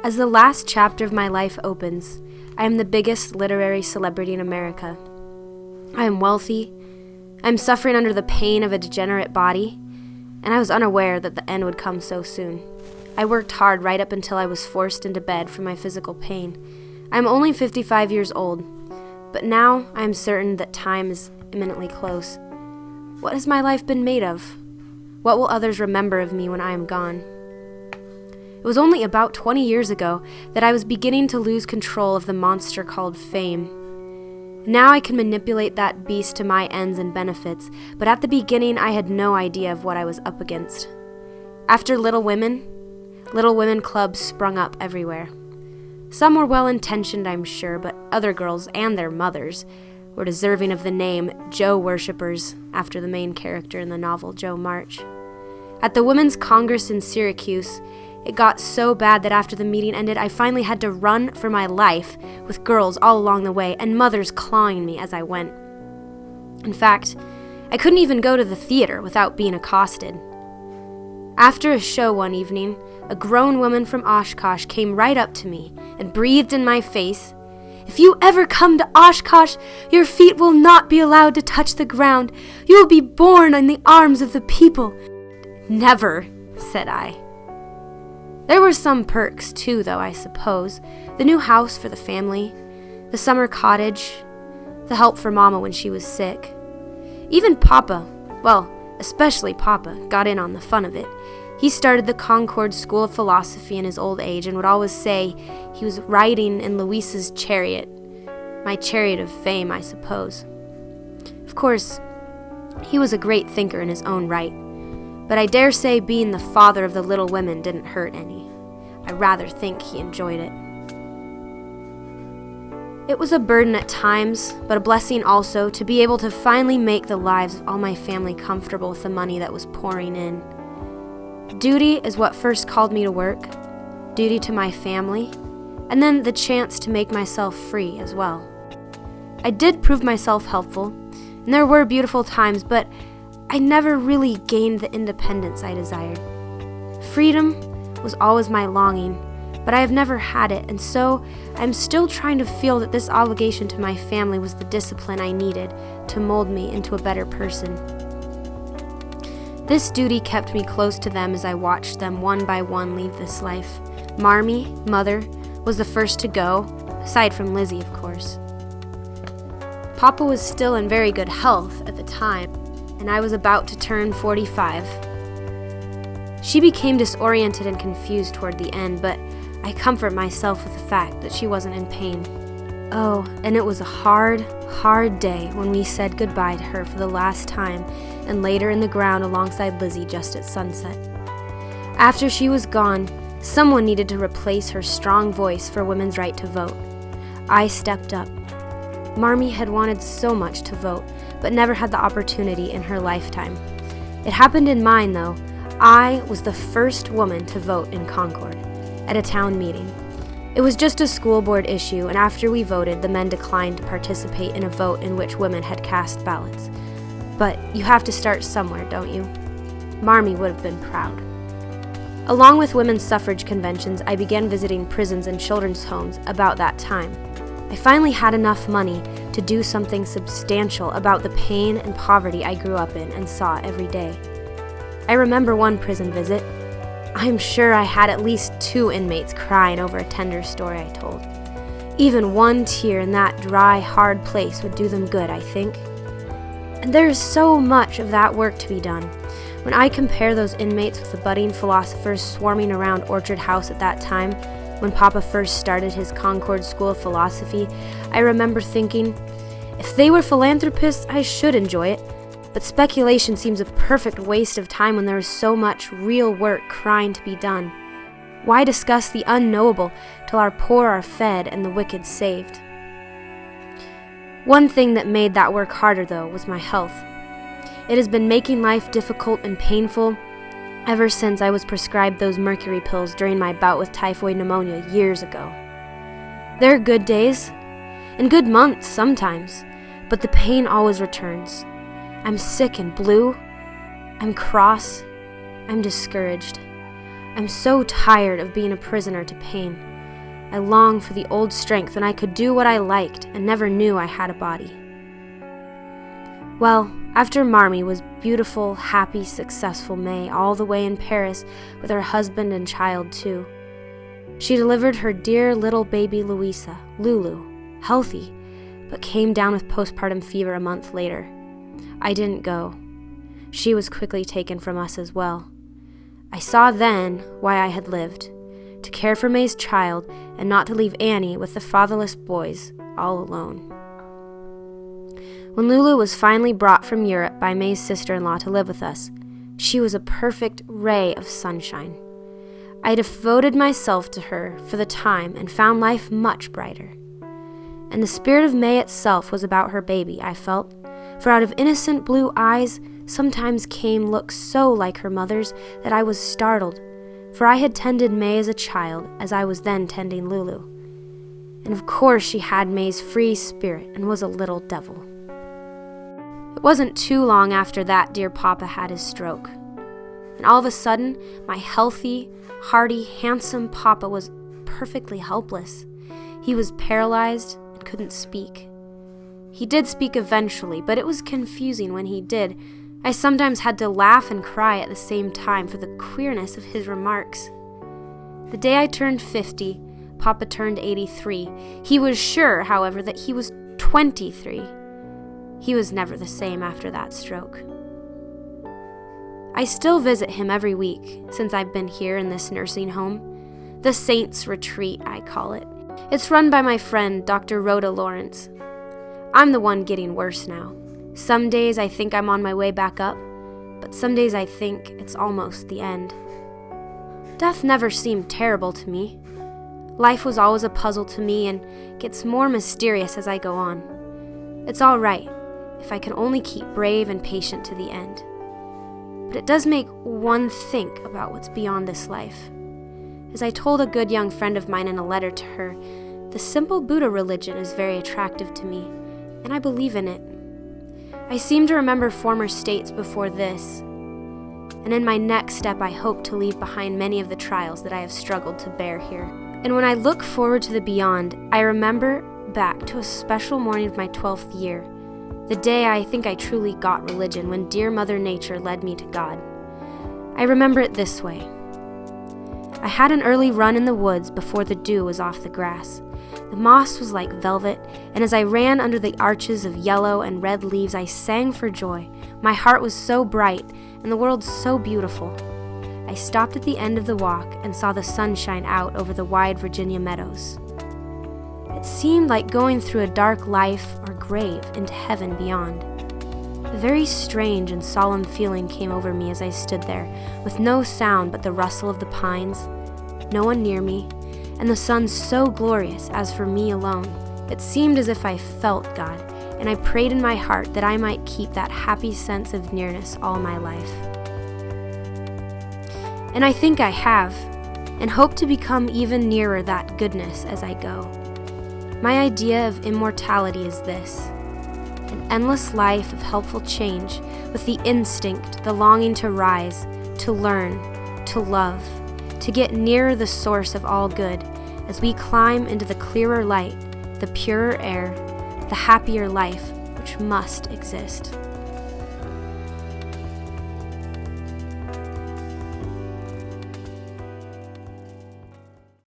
As the last chapter of my life opens, I am the biggest literary celebrity in America. I am wealthy, I am suffering under the pain of a degenerate body, and I was unaware that the end would come so soon. I worked hard right up until I was forced into bed for my physical pain. I am only 55 years old, but now I am certain that time is imminently close. What has my life been made of? What will others remember of me when I am gone? It was only about 20 years ago that I was beginning to lose control of the monster called fame. Now I can manipulate that beast to my ends and benefits, but at the beginning I had no idea of what I was up against. After Little Women clubs sprung up everywhere. Some were well-intentioned, I'm sure, but other girls and their mothers were deserving of the name Joe worshippers after the main character in the novel Jo March. At the Women's Congress in Syracuse, it got so bad that after the meeting ended, I finally had to run for my life with girls all along the way and mothers clawing me as I went. In fact, I couldn't even go to the theater without being accosted. After a show one evening, a grown woman from Oshkosh came right up to me and breathed in my face, "If you ever come to Oshkosh, your feet will not be allowed to touch the ground. You will be born in the arms of the people." "Never," said I. There were some perks, too, though, I suppose. The new house for the family, the summer cottage, the help for Mama when she was sick. Even Papa, well, especially Papa, got in on the fun of it. He started the Concord School of Philosophy in his old age and would always say he was riding in Louisa's chariot. My chariot of fame, I suppose. Of course, he was a great thinker in his own right. But I dare say being the father of the Little Women didn't hurt any. I rather think he enjoyed it. It was a burden at times, but a blessing also to be able to finally make the lives of all my family comfortable with the money that was pouring in. Duty is what first called me to work, duty to my family, and then the chance to make myself free as well. I did prove myself helpful, and there were beautiful times, but I never really gained the independence I desired. Freedom was always my longing, but I have never had it, and so I'm still trying to feel that this obligation to my family was the discipline I needed to mold me into a better person. This duty kept me close to them as I watched them one by one leave this life. Marmee, Mother, was the first to go, aside from Lizzie, of course. Papa was still in very good health at the time, and I was about to turn 45. She became disoriented and confused toward the end, but I comfort myself with the fact that she wasn't in pain. Oh, and it was a hard, hard day when we said goodbye to her for the last time and laid her in the ground alongside Lizzie just at sunset. After she was gone, someone needed to replace her strong voice for women's right to vote. I stepped up. Marmee had wanted so much to vote, but never had the opportunity in her lifetime. It happened in mine, though. I was the first woman to vote in Concord, at a town meeting. It was just a school board issue, and after we voted, the men declined to participate in a vote in which women had cast ballots. But you have to start somewhere, don't you? Marmee would have been proud. Along with women's suffrage conventions, I began visiting prisons and children's homes about that time. I finally had enough money to do something substantial about the pain and poverty I grew up in and saw every day. I remember one prison visit. I'm sure I had at least 2 inmates crying over a tender story I told. Even one tear in that dry, hard place would do them good, I think. And there is so much of that work to be done. When I compare those inmates with the budding philosophers swarming around Orchard House at that time, when Papa first started his Concord School of Philosophy, I remember thinking, if they were philanthropists, I should enjoy it. But speculation seems a perfect waste of time when there is so much real work crying to be done. Why discuss the unknowable till our poor are fed and the wicked saved? One thing that made that work harder, though, was my health. It has been making life difficult and painful ever since I was prescribed those mercury pills during my bout with typhoid pneumonia years ago. There are good days, and good months sometimes, but the pain always returns. I'm sick and blue. I'm cross. I'm discouraged. I'm so tired of being a prisoner to pain. I long for the old strength when I could do what I liked and never knew I had a body. Well, after Marmee was beautiful, happy, successful May all the way in Paris with her husband and child too. She delivered her dear little baby Louisa, Lulu, healthy, but came down with postpartum fever a month later. I didn't go. She was quickly taken from us as well. I saw then why I had lived, to care for May's child and not to leave Annie with the fatherless boys all alone. When Lulu was finally brought from Europe by May's sister-in-law to live with us, she was a perfect ray of sunshine. I devoted myself to her for the time and found life much brighter. And the spirit of May itself was about her baby, I felt, for out of innocent blue eyes sometimes came looks so like her mother's that I was startled, for I had tended May as a child as I was then tending Lulu. And of course she had May's free spirit and was a little devil. It wasn't too long after that dear Papa had his stroke. And all of a sudden, my healthy, hearty, handsome Papa was perfectly helpless. He was paralyzed and couldn't speak. He did speak eventually, but it was confusing when he did. I sometimes had to laugh and cry at the same time for the queerness of his remarks. The day I turned 50, Papa turned 83. He was sure, however, that he was 23. He was never the same after that stroke. I still visit him every week since I've been here in this nursing home. The Saints Retreat, I call it. It's run by my friend, Dr. Rhoda Lawrence. I'm the one getting worse now. Some days I think I'm on my way back up, but some days I think it's almost the end. Death never seemed terrible to me. Life was always a puzzle to me and gets more mysterious as I go on. It's all right if I can only keep brave and patient to the end. But it does make one think about what's beyond this life. As I told a good young friend of mine in a letter to her, the simple Buddha religion is very attractive to me, and I believe in it. I seem to remember former states before this, and in my next step I hope to leave behind many of the trials that I have struggled to bear here. And when I look forward to the beyond, I remember back to a special morning of my 12th year, the day I think I truly got religion, when dear Mother Nature led me to God. I remember it this way. I had an early run in the woods before the dew was off the grass. The moss was like velvet, and as I ran under the arches of yellow and red leaves, I sang for joy. My heart was so bright, and the world so beautiful. I stopped at the end of the walk and saw the sun shine out over the wide Virginia meadows. It seemed like going through a dark life or grave into heaven beyond. A very strange and solemn feeling came over me as I stood there, with no sound but the rustle of the pines, no one near me, and the sun so glorious as for me alone. It seemed as if I felt God, and I prayed in my heart that I might keep that happy sense of nearness all my life. And I think I have, and hope to become even nearer that goodness as I go. My idea of immortality is this: an endless life of helpful change with the instinct, the longing to rise, to learn, to love, to get nearer the source of all good as we climb into the clearer light, the purer air, the happier life which must exist.